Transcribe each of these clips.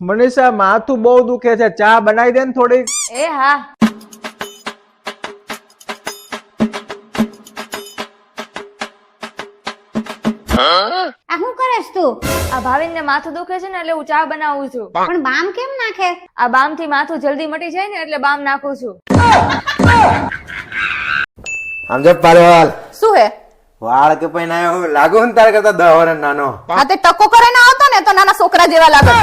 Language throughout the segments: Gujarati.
મનીષા માથું બહુ દુખે છે, ચા બનાવી દે ને થોડી. એ હા. આ શું કરેસ તું? આ ભાવિન ને માથું દુખે છે ને એટલે હું ચા બનાવું છું. પણ બામ કેમ નાખે? આ બામ થી માથું જલ્દી મટી જાય ને એટલે બામ નાખું છું. સમજે પારેવાલ, શું હે? વાળ કે પૈન આવ્યો લાગો ને તારે કરતા 10 વર્ષ નાનો. આ તે ટકો કરે ના આવતો ને તો નાના છોકરા જેવા લાગે.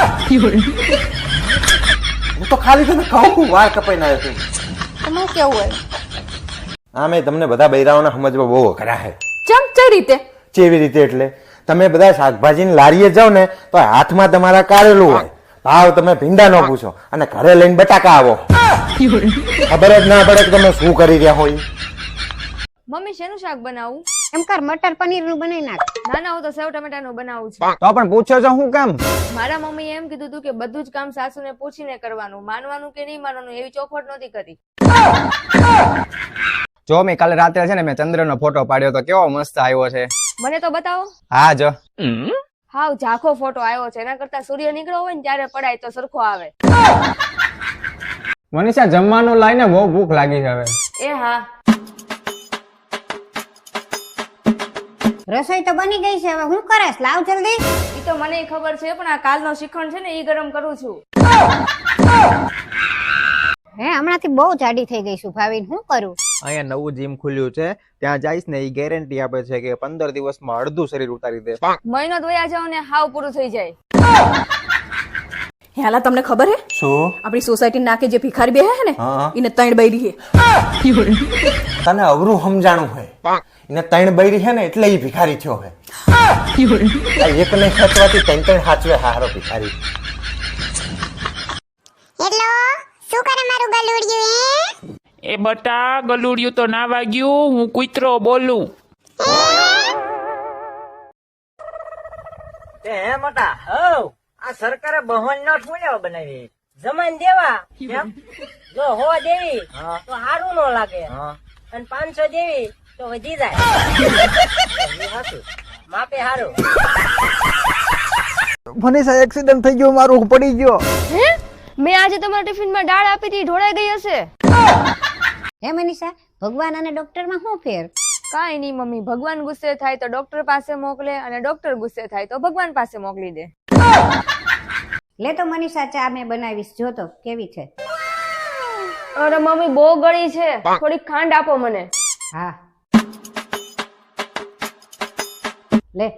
હું તો ખાલી તને કહું વાળ કપાઈને આવ્યો છું. તમે કેવું હોય? આમે તમને બધા બૈરાઓને સમજવા બહુ અઘરા છે. ચમ કઈ રીતે? કેવી રીતે એટલે તમે બધા શાકભાજીની લારીએ જાવ ને તો હાથમાં તમારા કારેલું હોય, ભાવ તમે ભીંડા નો પૂછો અને ઘરે લઈને બટાકા આવો. ખબર જ ના પડે કે તમે શું કરી રહ્યા હોય. મમ્મી શેનું શાક બનાવું? એમ કર મટર પનીર નું બનાવી નાખ. ના ના, હું તો સેવ ટમેટા નું બનાવું છું. તો પણ પૂછો છો હું કેમ? મારા મમ્મીએ એમ કીધું હતું કે બધું જ કામ સાસુને પૂછીને કરવાનું, માનવાનું કે નહીં માનવાનું એવી ચોખવટ નહોતી કરી. જો મેં કાલે રાત્રે છે ને મેં ચંદ્રનો ફોટો પાડ્યો તો કેવો મસ્ત આવ્યો છે. મને તો બતાવો. હા જો હાવ ઝાખો ફોટો આવ્યો છે, એના કરતા સૂર્ય નીકળ્યો હોય ને ત્યારે પડાય તો સરખો આવે. મનીષા જમવાનું લાઈને બહુ ભૂખ લાગી છે હવે. એ હા. રસોઈ તો બની ગઈ છે, હવે શું કરેસ? લાવ જલ્દી. ઈ તો મને ખબર છે પણ આ કાલનો શિખંડ છે ને ઈ ગરમ કરું છું. હે હમણાંથી બહુ જાડી થઈ ગઈ છું ભાવિન, શું કરું? અહીંયા નવું જીમ ખુલ્યું છે, ત્યાં જઈશ ને એ ગેરંટી આપે છે કે 15 દિવસમાં અડધું શરીર ઉતારી દે. મહિનો ધોયા જાવ ને હાવ પૂરું થઈ જાય. હેલા તમને ખબર હે? શું? આપણી સોસાયટી નાકે જે ભિખારી બેહે હે ને હા. એને 3 બૈરી હે. તને અવરું સમજાણું હોય, એને 3 બૈરી છે ને એટલે ઈ ભિખારી થયો હે. એક ને ખેંચવાથી 3 હાચવે હારો ભિખારી. હેલો, શું કરે મારું ગલુડિયું? એ બટા ગલુડિયું તો ના વાગ્યું, હું કૂતરો બોલું. હે મોટા હવ આ સરકારે બહન નો ઠુલ્યો બનાવી જમાન દેવા કેમ? જો 100 દેવી તો હારું નો લાગે અને 500 દેવી તો વધી જાય. માપે હારું. મનીષા એક્સિડન્ટ થઈ ગયો મારું, પડી ગયો. હે? મેં આજે તમારા ટિફિનમાં દાળ આપી હતી, ઢોળાઈ ગઈ હશે. હે મનીષા, ભગવાન અને ડોક્ટર માં શું ફેર? કાંઈ નહીં મમ્મી, ભગવાન ગુસ્સે થાય તો ડોક્ટર પાસે મોકલે અને ડોક્ટર ગુસ્સે થાય તો ભગવાન પાસે મોકલી દે. લે તો મનીષા, ચા મેં બનાવીશ, જોતો કેવી છે. અરે મમ્મી બહુ ગળી છે, થોડીક ખાંડ આપો મને. હા લે.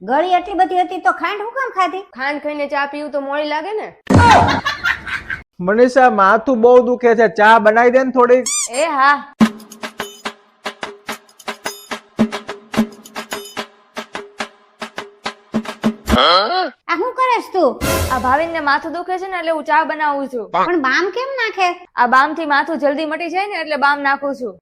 ગળી એટલી બધી હતી તો ખાંડ હું કામ ખાધી? ખાંડ ખાઈને ચા પીવું તો મોડી લાગે ને. મનીષા માથું બહુ દુખે છે, ચા બનાવી દે ને થોડી. એ હા. આ શું કરેસ તું? આ ભાવિન ને માથું દુખે છે ને એટલે હું ચા બનાવું છું. પણ બામ કેમ નાખે? આ બામ થી માથું જલ્દી મટી જાય ને એટલે બામ નાખું છું.